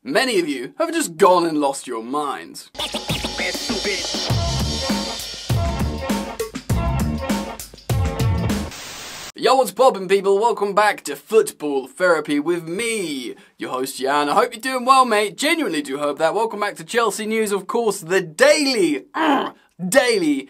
many of you have just gone and lost your minds. Yo, what's poppin', people? Welcome back to Football Therapy with me, your host Jan. I hope you're doing well, mate. Genuinely do hope that. Welcome back to Chelsea News, of course, the daily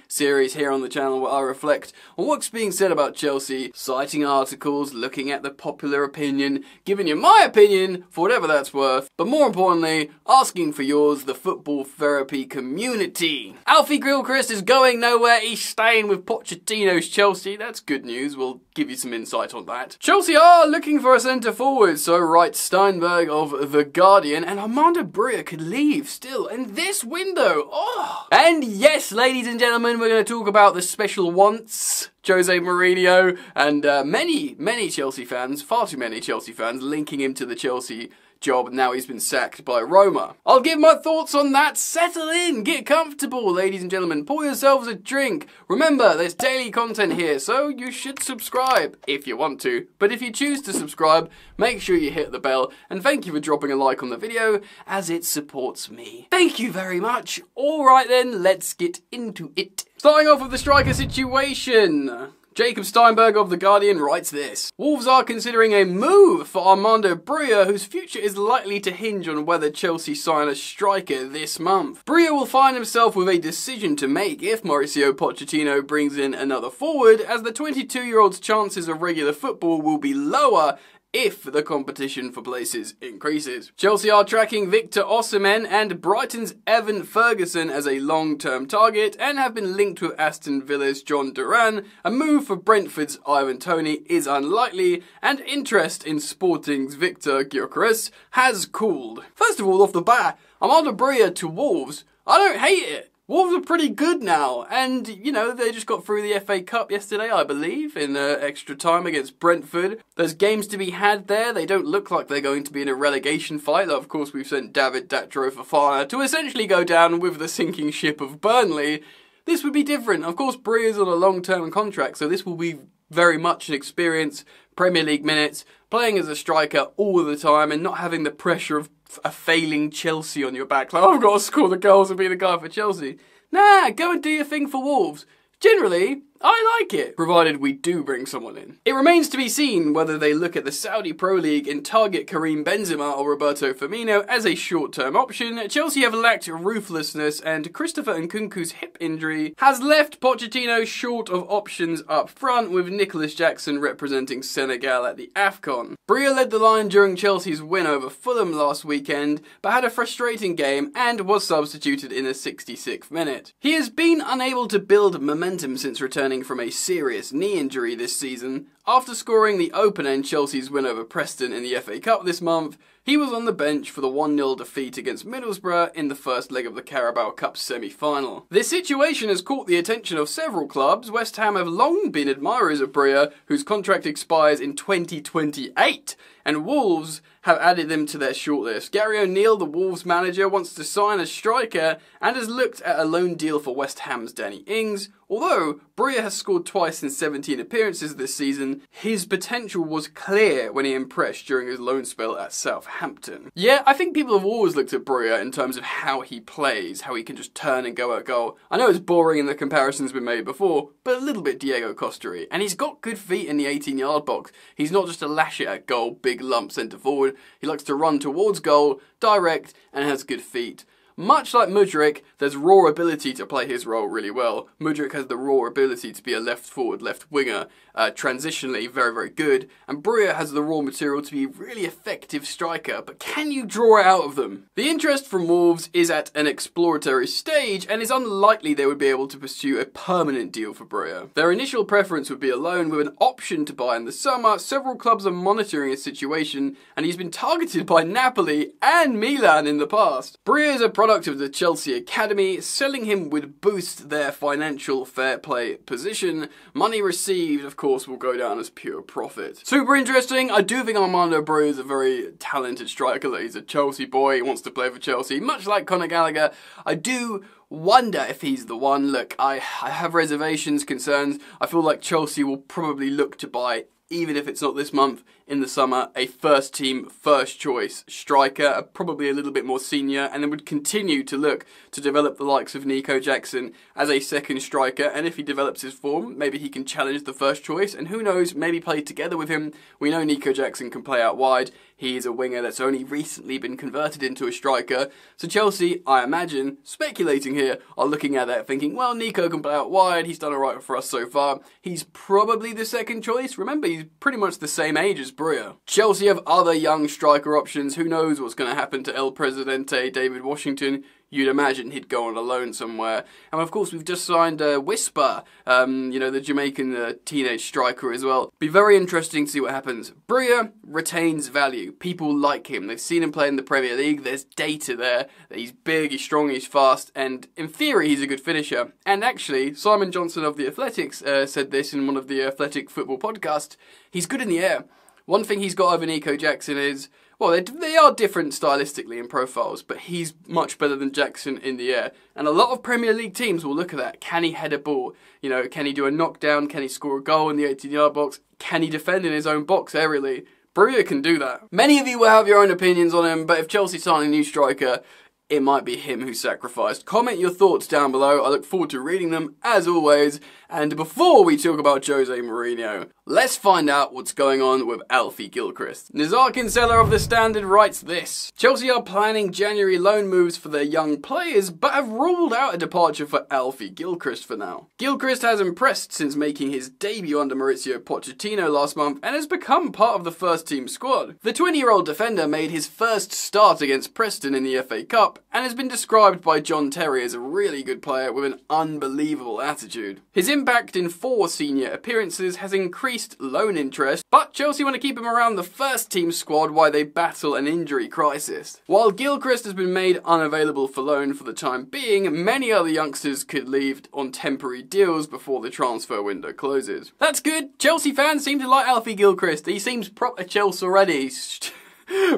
series here on the channel where I reflect on what's being said about Chelsea, citing articles, looking at the popular opinion, giving you my opinion for whatever that's worth, but more importantly, asking for yours, the Football Therapy community. Alfie Gilchrist is going nowhere. He's staying with Pochettino's Chelsea. That's good news. We'll give you some insight on that. Chelsea are looking for a centre forward, so writes Steinberg of The Guardian, and Armando Broja could leave still in this window. Oh! And yes, ladies and gentlemen, we're going to talk about the special wants, Jose Mourinho, and many Chelsea fans, far too many Chelsea fans, linking him to the Chelsea job now he's been sacked by Roma. I'll give my thoughts on that. Settle in, get comfortable, ladies and gentlemen. Pour yourselves a drink. Remember, there's daily content here, so you should subscribe if you want to. But if you choose to subscribe, make sure you hit the bell. And thank you for dropping a like on the video, as it supports me. Thank you very much. Alright then, let's get into it. Starting off with the striker situation. Jacob Steinberg of The Guardian writes this. Wolves are considering a move for Armando Broja, whose future is likely to hinge on whether Chelsea sign a striker this month. Broja will find himself with a decision to make if Mauricio Pochettino brings in another forward, as the 22-year-old's chances of regular football will be lower if the competition for places increases. Chelsea are tracking Victor Osimhen and Brighton's Evan Ferguson as a long-term target and have been linked with Aston Villa's John Duran. A move for Brentford's Ivan Toney is unlikely, and interest in Sporting's Victor Gyökeres has cooled. First of all, off the bat, Armando Broja to Wolves. I don't hate it. Wolves are pretty good now, and, you know, they just got through the FA Cup yesterday, I believe, in extra time against Brentford. There's games to be had there. They don't look like they're going to be in a relegation fight. Of course, we've sent David Datro Fofana to essentially go down with the sinking ship of Burnley. This would be different. Of course, Broja's on a long-term contract, so this will be very much an experience, Premier League minutes, playing as a striker all the time and not having the pressure of a failing Chelsea on your back. Like, oh, I've got to score the goals and be the guy for Chelsea. Nah, go and do your thing for Wolves. Generally, I like it, provided we do bring someone in. It remains to be seen whether they look at the Saudi Pro League and target Karim Benzema or Roberto Firmino as a short-term option. Chelsea have lacked ruthlessness, and Christopher Nkunku's hip injury has left Pochettino short of options up front, with Nicholas Jackson representing Senegal at the AFCON. Broja led the line during Chelsea's win over Fulham last weekend, but had a frustrating game and was substituted in the 66th minute. He has been unable to build momentum since returning from a serious knee injury this season. After scoring the opener in Chelsea's win over Preston in the FA Cup this month, he was on the bench for the 1-0 defeat against Middlesbrough in the first leg of the Carabao Cup semi-final. This situation has caught the attention of several clubs. West Ham have long been admirers of Broja, whose contract expires in 2028, and Wolves have added them to their shortlist. Gary O'Neill, the Wolves manager, wants to sign a striker and has looked at a loan deal for West Ham's Danny Ings. Although Broja has scored twice in 17 appearances this season, his potential was clear when he impressed during his loan spell at Southampton. Yeah, I think people have always looked at Broja in terms of how he plays, how he can just turn and go at goal. I know it's boring and the comparison's been made before, but a little bit Diego Costa-y. And he's got good feet in the 18-yard box. He's not just a lash it at goal, big lump centre forward. He likes to run towards goal, direct, and has good feet. Much like Mudryk, there's raw ability to play his role really well. Mudryk has the raw ability to be a left forward, left winger, transitionally very, very good. And Broja has the raw material to be a really effective striker, but can you draw it out of them? The interest from Wolves is at an exploratory stage, and it's unlikely they would be able to pursue a permanent deal for Broja. Their initial preference would be a loan with an option to buy in the summer. Several clubs are monitoring his situation, and he's been targeted by Napoli and Milan in the past. Broja is a product of the Chelsea Academy. Selling him would boost their financial fair play position. Money received, of course, will go down as pure profit. Super interesting. I do think Armando Broja is a very talented striker. He's a Chelsea boy. He wants to play for Chelsea. Much like Conor Gallagher, I do wonder if he's the one. Look, I have reservations, concerns. I feel like Chelsea will probably look to buy even if it's not this month, in the summer, a first team, first choice striker, probably a little bit more senior, and then would continue to look to develop the likes of Nico Jackson as a second striker, and if he develops his form, maybe he can challenge the first choice, and who knows, maybe play together with him. We know Nico Jackson can play out wide. He is a winger that's only recently been converted into a striker. So Chelsea, I imagine, speculating here, are looking at that thinking, well, Nico can play out wide, he's done alright for us so far. He's probably the second choice. Remember, he's pretty much the same age as Broja. Chelsea have other young striker options. Who knows what's going to happen to El Presidente, David Washington. You'd imagine he'd go on a loan somewhere. And of course, we've just signed Whisper, the Jamaican teenage striker as well. Be very interesting to see what happens. Broja retains value. People like him. They've seen him play in the Premier League. There's data there that he's big, he's strong, he's fast, and in theory, he's a good finisher. And actually, Simon Johnson of The Athletics said this in one of the Athletic football podcasts. He's good in the air. One thing he's got over Nico Jackson is, well, they are different stylistically in profiles, but he's much better than Jackson in the air. And a lot of Premier League teams will look at that. Can he head a ball? Can he do a knockdown? Can he score a goal in the 18-yard box? Can he defend in his own box aerially? Broja can do that. Many of you will have your own opinions on him, but if Chelsea sign a new striker, it might be him who's sacrificed. Comment your thoughts down below. I look forward to reading them, as always. And before we talk about Jose Mourinho, let's find out what's going on with Alfie Gilchrist. Nizar Kinsella of The Standard writes this. Chelsea are planning January loan moves for their young players, but have ruled out a departure for Alfie Gilchrist for now. Gilchrist has impressed since making his debut under Mauricio Pochettino last month and has become part of the first team squad. The 20-year-old defender made his first start against Preston in the FA Cup and has been described by John Terry as a really good player with an unbelievable attitude. His impact in 4 senior appearances has increased loan interest, but Chelsea want to keep him around the first team squad while they battle an injury crisis. While Gilchrist has been made unavailable for loan for the time being, many other youngsters could leave on temporary deals before the transfer window closes. That's good. Chelsea fans seem to like Alfie Gilchrist. He seems proper Chelsea already.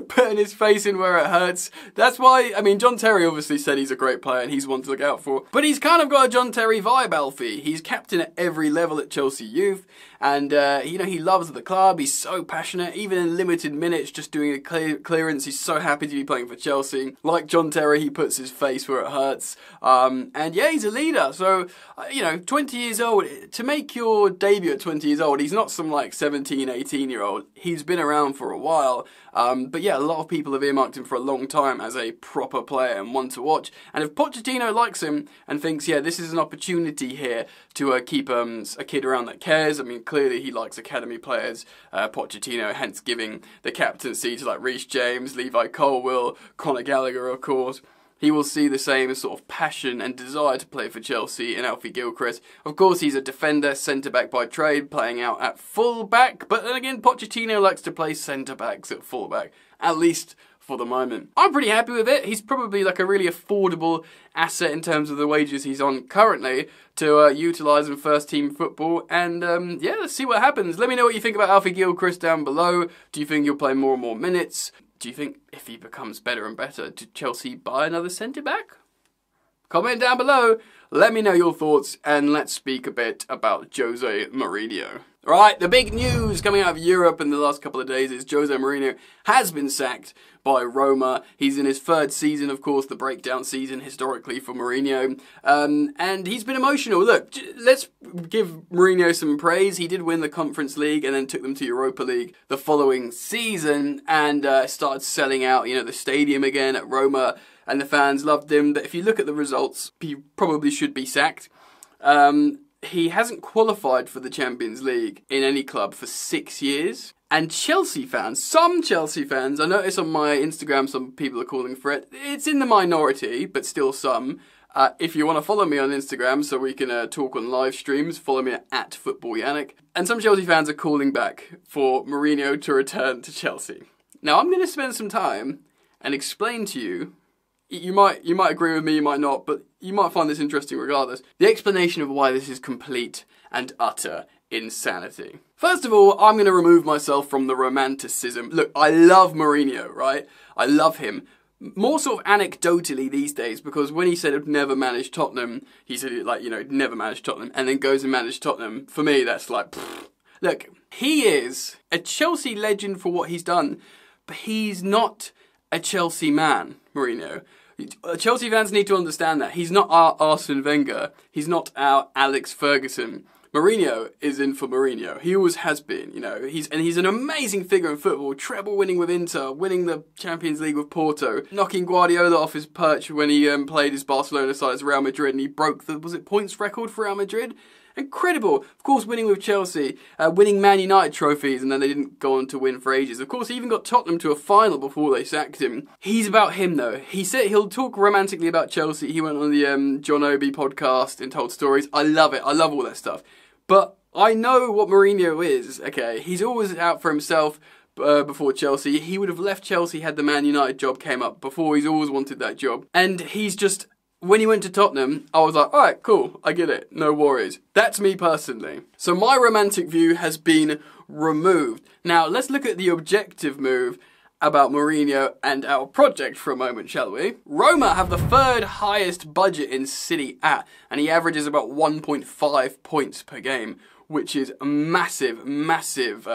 Putting his face in where it hurts. That's why, John Terry obviously said he's a great player and he's one to look out for. But he's kind of got a John Terry vibe, Alfie. He's captain at every level at Chelsea Youth. And, he loves the club. He's so passionate. Even in limited minutes, just doing a clearance, he's so happy to be playing for Chelsea. Like John Terry, he puts his face where it hurts. And yeah, he's a leader. So, 20 years old, to make your debut at 20 years old, he's not some 17, 18-year-old. He's been around for a while. But yeah, a lot of people have earmarked him for a long time as a proper player and one to watch. And if Pochettino likes him and thinks, yeah, this is an opportunity here to keep a kid around that cares. Clearly he likes academy players. Pochettino, hence giving the captaincy to Reece James, Levi Colwill, Conor Gallagher, of course. He will see the same sort of passion and desire to play for Chelsea in Alfie Gilchrist. Of course, he's a defender, centre-back by trade, playing out at full-back. But then again, Pochettino likes to play centre-backs at full-back, at least for the moment. I'm pretty happy with it. He's probably a really affordable asset in terms of the wages he's on currently to utilise in first-team football. And yeah, let's see what happens. Let me know what you think about Alfie Gilchrist down below. Do you think he'll play more and more minutes? Do you think if he becomes better and better, did Chelsea buy another centre-back? Comment down below, let me know your thoughts, and let's speak a bit about Jose Mourinho. Right, the big news coming out of Europe in the last couple of days is Jose Mourinho has been sacked by Roma. He's in his 3rd season, of course, the breakdown season historically for Mourinho. And he's been emotional. Look, let's give Mourinho some praise. He did win the Conference League and then took them to Europa League the following season and started selling out, the stadium again at Roma, and the fans loved him. But if you look at the results, he probably should be sacked. He hasn't qualified for the Champions League in any club for 6 years. And Chelsea fans, some Chelsea fans, I notice on my Instagram some people are calling for it. It's in the minority, but still some. If you want to follow me on Instagram so we can talk on live streams, follow me at FootballYannick. And some Chelsea fans are calling back for Mourinho to return to Chelsea. Now I'm going to spend some time and explain to you. You might agree with me, you might not, but you might find this interesting regardless. The explanation of why this is complete and utter insanity. First of all, I'm going to remove myself from the romanticism. Look, I love Mourinho, right? I love him. More sort of anecdotally these days, because when he said he'd never managed Tottenham, he said, never managed Tottenham, and then goes and managed Tottenham. For me, that's Look, he is a Chelsea legend for what he's done, but he's not a Chelsea man, Mourinho. Chelsea fans need to understand that. He's not our Arsene Wenger. He's not our Alex Ferguson. Mourinho is in for Mourinho. He always has been, you know. He's an amazing figure in football. Treble winning with Inter, winning the Champions League with Porto, knocking Guardiola off his perch when he played his Barcelona side as Real Madrid, and he broke the points record for Real Madrid. Incredible. Of course, winning with Chelsea, winning Man United trophies, and then they didn't go on to win for ages. Of course, he even got Tottenham to a final before they sacked him. He's about him, though. He said he'll talk romantically about Chelsea. He went on the John Obi podcast and told stories. I love it. I love all that stuff. But I know what Mourinho is, okay? He's always out for himself before Chelsea. He would have left Chelsea had the Man United job came up before. He's always wanted that job. And he's just... When he went to Tottenham, I was like, alright, cool, I get it, no worries. That's me personally. So my romantic view has been removed. Now, let's look at the objective move about Mourinho and our project for a moment, shall we? Roma have the third highest budget in Serie A, and he averages about 1.5 points per game, which is a massive, massive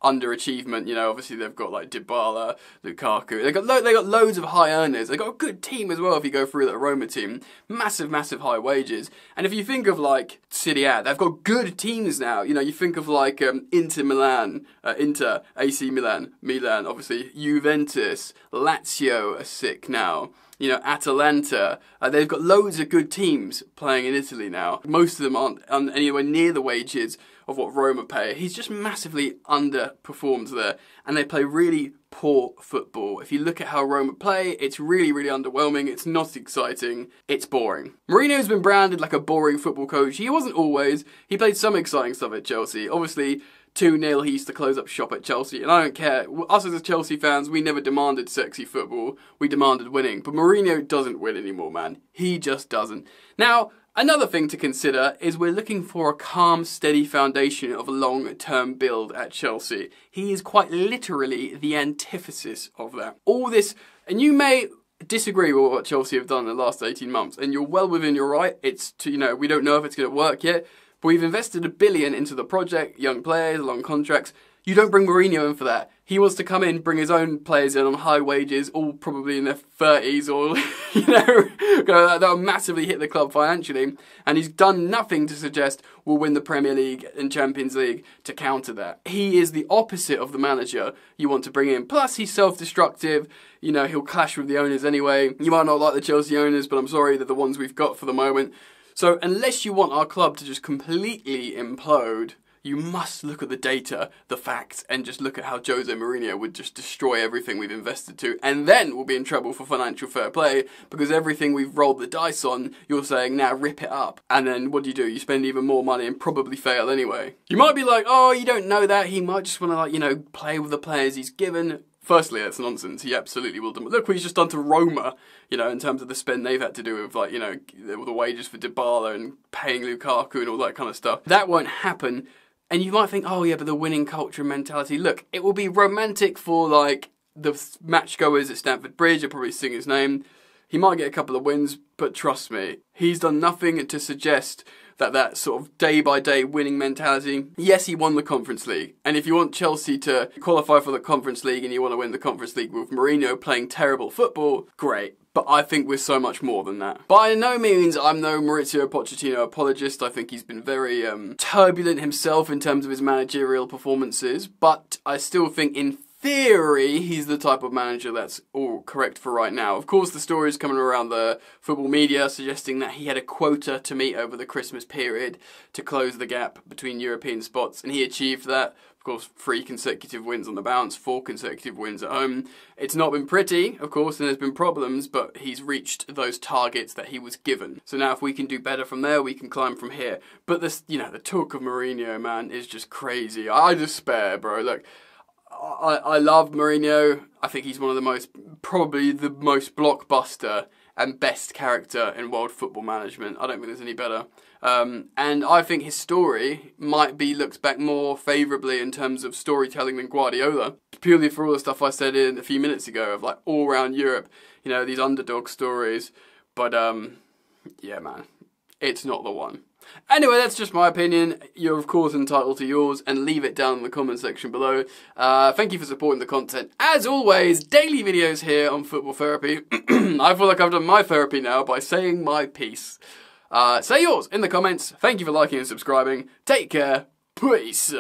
underachievement. You know, obviously they've got like Dybala, Lukaku. They got loads of high earners. They got a good team as well. If you go through that Roma team, massive, massive high wages. And if you think of like Serie A, they've got good teams now. You know, you think of like Inter Milan, Inter, AC Milan, Milan, obviously Juventus, Lazio are sick now. You know, Atalanta, they've got loads of good teams playing in Italy now. Most of them aren't anywhere near the wages of what Roma pay. He's just massively underperformed there, and they play really poor football. If you look at how Roma play, it's really, really underwhelming. It's not exciting. It's boring. Mourinho's been branded like a boring football coach. He wasn't always. He played some exciting stuff at Chelsea. Obviously, 2-0, he used to close up shop at Chelsea, and I don't care. Us as Chelsea fans, we never demanded sexy football. We demanded winning. But Mourinho doesn't win anymore, man. He just doesn't. Now, another thing to consider is we're looking for a calm, steady foundation of a long-term build at Chelsea. He is quite literally the antithesis of that. All this, and you may disagree with what Chelsea have done in the last 18 months, and you're well within your right. It's to, you know, we don't know if it's going to work yet. But we've invested $1 billion into the project, young players, long contracts. You don't bring Mourinho in for that. He wants to come in, bring his own players in on high wages, all probably in their 30s, or, you know, that'll massively hit the club financially. And he's done nothing to suggest we'll win the Premier League and Champions League to counter that. He is the opposite of the manager you want to bring in. Plus, he's self-destructive. You know, he'll clash with the owners anyway. You might not like the Chelsea owners, but I'm sorry, they're the ones we've got for the moment. So unless you want our club to just completely implode, you must look at the data, the facts, and just look at how Jose Mourinho would just destroy everything we've invested to, and then we'll be in trouble for financial fair play, because everything we've rolled the dice on, you're saying, now rip it up. And then what do? You spend even more money and probably fail anyway. You might be like, oh, you don't know that, he might just want to, like, you know, play with the players he's given. Firstly, that's nonsense. He absolutely will. Look what he's just done to Roma, you know, in terms of the spend they've had to do with, like, you know, the wages for Dybala and paying Lukaku and all that kind of stuff. That won't happen. And you might think, oh yeah, but the winning culture and mentality. Look, it will be romantic for, like, the match goers at Stamford Bridge. You'll probably sing his name. He might get a couple of wins, but trust me, he's done nothing to suggest that sort of day-by-day winning mentality. Yes, he won the Conference League. And if you want Chelsea to qualify for the Conference League and you want to win the Conference League with Mourinho playing terrible football, great. But I think we're so much more than that. By no means, I'm no Mauricio Pochettino apologist. I think he's been very turbulent himself in terms of his managerial performances. But I still think in theory, he's the type of manager that's all correct for right now. Of course, the stories coming around the football media suggesting that he had a quota to meet over the Christmas period to close the gap between European spots, and he achieved that. Of course, 3 consecutive wins on the bounce, 4 consecutive wins at home. It's not been pretty, of course, and there's been problems, but he's reached those targets that he was given. So now if we can do better from there, we can climb from here. But this, you know, the talk of Mourinho, man, is just crazy. I despair, bro. Look, I love Mourinho. I think he's one of the most, probably the most blockbuster and best character in world football management. I don't think there's any better. And I think his story might be looked back more favourably in terms of storytelling than Guardiola. Purely for all the stuff I said in a few minutes ago of, like, all around Europe, you know, these underdog stories. But, yeah, man, it's not the one. Anyway, that's just my opinion. You're of course entitled to yours, and leave it down in the comment section below. Thank you for supporting the content. As always, daily videos here on Football Therapy. I feel like I've done my therapy now by saying my piece. Say yours in the comments. Thank you for liking and subscribing. Take care. Peace.